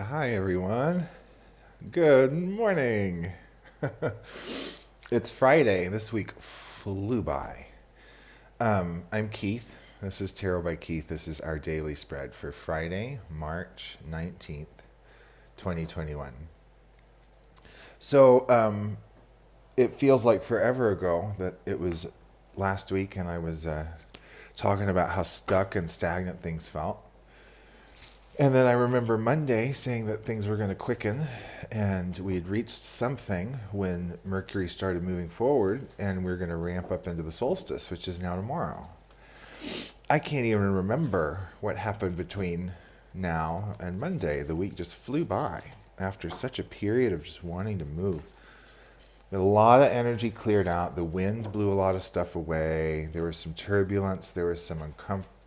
Hi, everyone. Good morning. It's Friday. This week flew by. I'm Keith. This is Tarot by Keith. This is our daily spread for Friday, March 19th, 2021. So it feels like forever ago that it was last week, and I was talking about how stuck and stagnant things felt. And then I remember Monday saying that things were going to quicken and we had reached something when Mercury started moving forward and we're going to ramp up into the solstice, which is now tomorrow. I can't even remember what happened between now and Monday. The week just flew by after such a period of just wanting to move. A lot of energy cleared out. The wind blew a lot of stuff away. There was some turbulence. There was some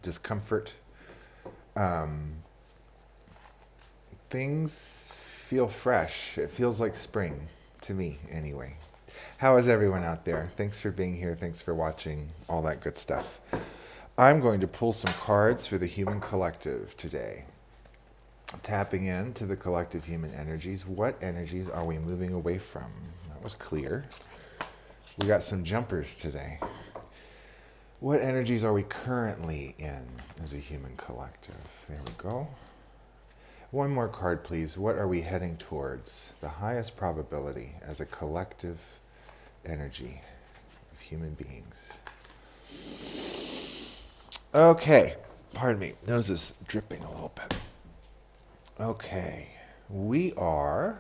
discomfort. Things feel fresh. It feels like spring to me, anyway. How is everyone out there? Thanks for being here. Thanks for watching. All that good stuff. I'm going to pull some cards for the human collective today. Tapping into the collective human energies. What energies are we moving away from? That was clear. We got some jumpers today. What energies are we currently in as a human collective? There we go. One more card, please. What are we heading towards? The highest probability as a collective energy of human beings. Okay. Pardon me. Nose is dripping a little bit. Okay. We are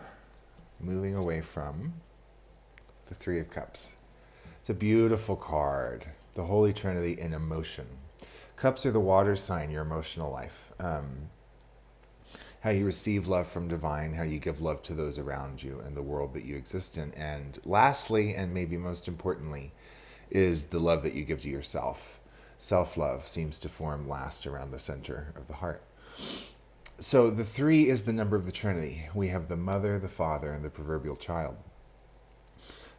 moving away from the Three of Cups. It's a beautiful card. The Holy Trinity in emotion. Cups are the water sign, your emotional life. How you receive love from divine, how you give love to those around you and the world that you exist in. And lastly, and maybe most importantly, is the love that you give to yourself. Self-love seems to form last around the center of the heart. So the 3 is the number of the Trinity. We have the mother, the father, and the proverbial child.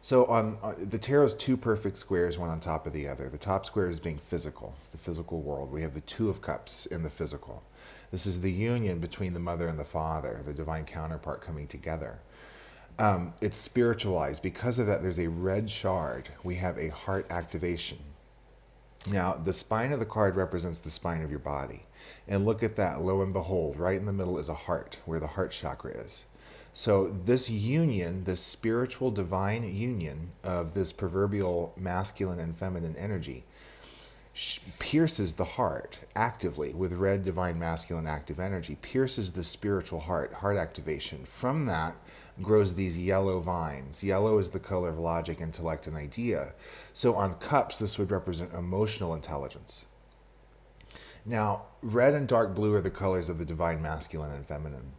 So on the tarot's 2 perfect squares, one on top of the other. The top square is being physical. It's the physical world. We have the 2 of Cups in the physical. This is the union between the mother and the father, the divine counterpart coming together. It's spiritualized. Because of that, there's a red shard. We have a heart activation. Now, the spine of the card represents the spine of your body. And look at that. Lo and behold, right in the middle is a heart, where the heart chakra is. So this union, this spiritual divine union of this proverbial masculine and feminine energy, pierces the heart actively with red divine masculine active energy, pierces the spiritual heart activation. From that grows these yellow vines. Yellow is the color of logic, intellect, and idea. So on cups, this would represent emotional intelligence. Now, red and dark blue are the colors of the divine masculine and feminine.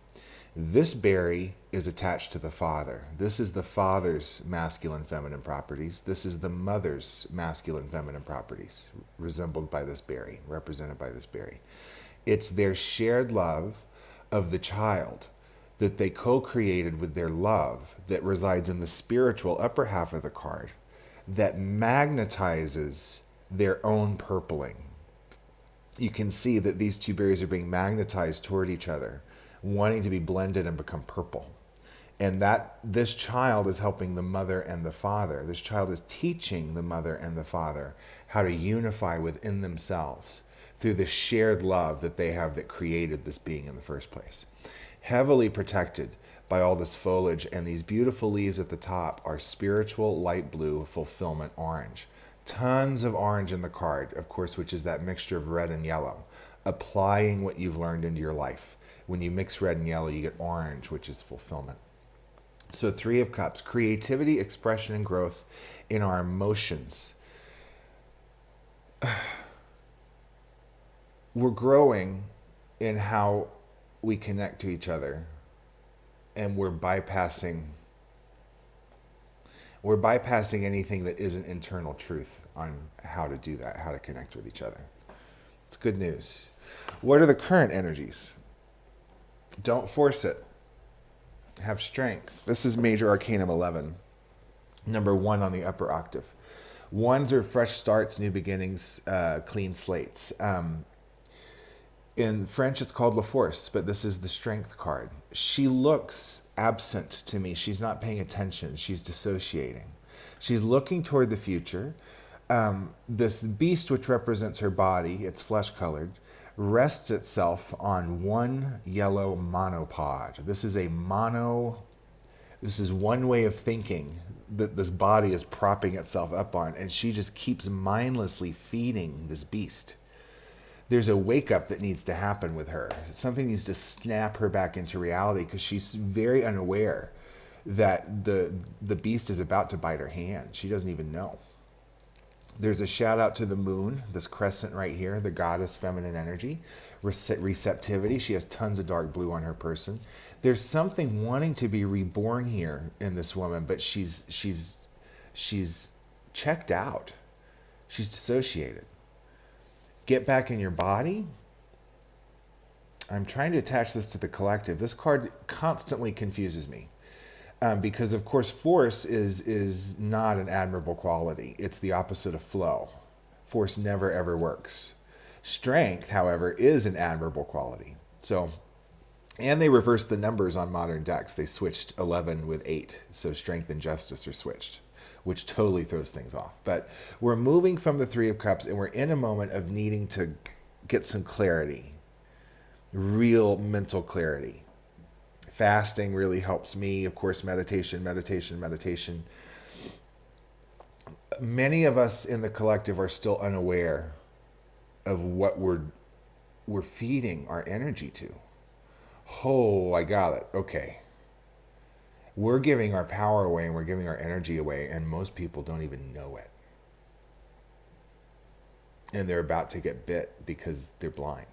This berry is attached to the father. This is the father's masculine feminine properties. This is the mother's masculine feminine properties, resembled by this berry, represented by this berry. It's their shared love of the child that they co-created with their love that resides in the spiritual upper half of the card that magnetizes their own purpling. You can see that these 2 berries are being magnetized toward each other, wanting to be blended and become purple. And that this child is helping the mother and the father. This child is teaching the mother and the father how to unify within themselves through the shared love that they have that created this being in the first place. Heavily protected by all this foliage, and these beautiful leaves at the top are spiritual light blue fulfillment orange. Tons of orange in the card, of course, which is that mixture of red and yellow, applying what you've learned into your life. When you mix red and yellow, you get orange, which is fulfillment. So 3 of Cups, creativity, expression, and growth in our emotions. We're growing in how we connect to each other, and we're bypassing anything that isn't internal truth on how to do that, how to connect with each other. It's good news. What are the current energies? Don't force it. Have strength. This is Major Arcanum 11, number 1 on the upper octave. 1s are fresh starts, new beginnings, clean slates. In French, it's called La Force, but this is the Strength card. She looks absent to me. She's not paying attention. She's dissociating. She's looking toward the future. This beast, which represents her body, it's flesh colored, rests itself on one yellow monopod. This is one way of thinking that this body is propping itself up on, and she just keeps mindlessly feeding this beast. There's a wake up that needs to happen with her. Something needs to snap her back into reality, because she's very unaware that the beast is about to bite her hand. She doesn't even know. There's a shout out to the moon, this crescent right here, the goddess feminine energy, receptivity. She has tons of dark blue on her person. There's something wanting to be reborn here in this woman, but she's checked out. She's dissociated. Get back in your body. I'm trying to attach this to the collective. This card constantly confuses me. Because, of course, force is not an admirable quality. It's the opposite of flow. Force never, ever works. Strength, however, is an admirable quality. So, and they reversed the numbers on modern decks. They switched 11 with 8. So strength and justice are switched, which totally throws things off. But we're moving from the Three of Cups, and we're in a moment of needing to get some clarity, real mental clarity. Fasting really helps me. Of course, meditation. Many of us in the collective are still unaware of what we're feeding our energy to. Oh, I got it. Okay. We're giving our power away and we're giving our energy away, and most people don't even know it. And they're about to get bit because they're blind.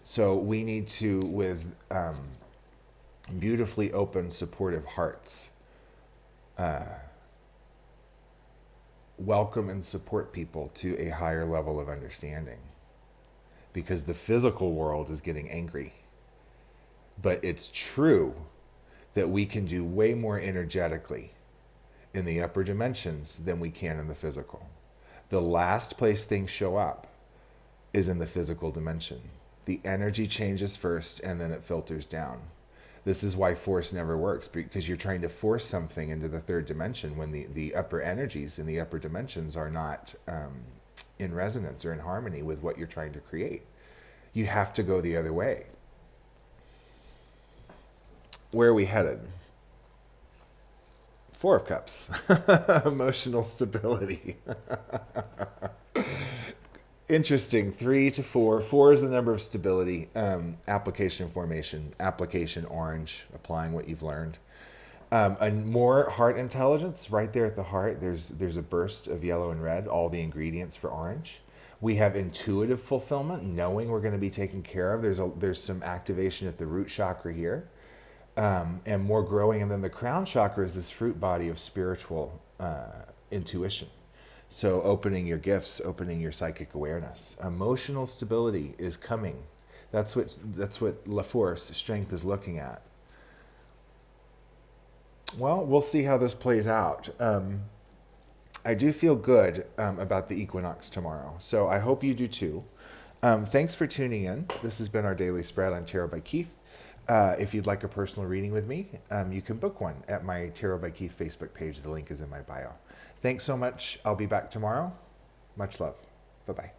So we need to, with beautifully open, supportive hearts, welcome and support people to a higher level of understanding. Because the physical world is getting angry. But it's true that we can do way more energetically in the upper dimensions than we can in the physical. The last place things show up is in the physical dimension. The energy changes first, and then it filters down. This is why force never works, because you're trying to force something into the third dimension when the upper energies in the upper dimensions are not in resonance or in harmony with what you're trying to create. You have to go the other way. Where are we headed? Four of Cups. Emotional stability. Interesting. 3 to 4. 4 is the number of stability. Application formation. Application orange. Applying what you've learned. And more heart intelligence right there at the heart. There's a burst of yellow and red. All the ingredients for orange. We have intuitive fulfillment, knowing we're going to be taken care of. There's some activation at the root chakra here. And more growing. And then the crown chakra is this fruit body of spiritual intuition. So opening your gifts, opening your psychic awareness. Emotional stability is coming. That's what La Force, strength, is looking at. Well, we'll see how this plays out. I do feel good about the equinox tomorrow. So I hope you do too. Thanks for tuning in. This has been our daily spread. I'm Tarot by Keyth. If you'd like a personal reading with me, you can book one at my Tarot by Keyth Facebook page. The link is in my bio. Thanks so much. I'll be back tomorrow. Much love. Bye-bye.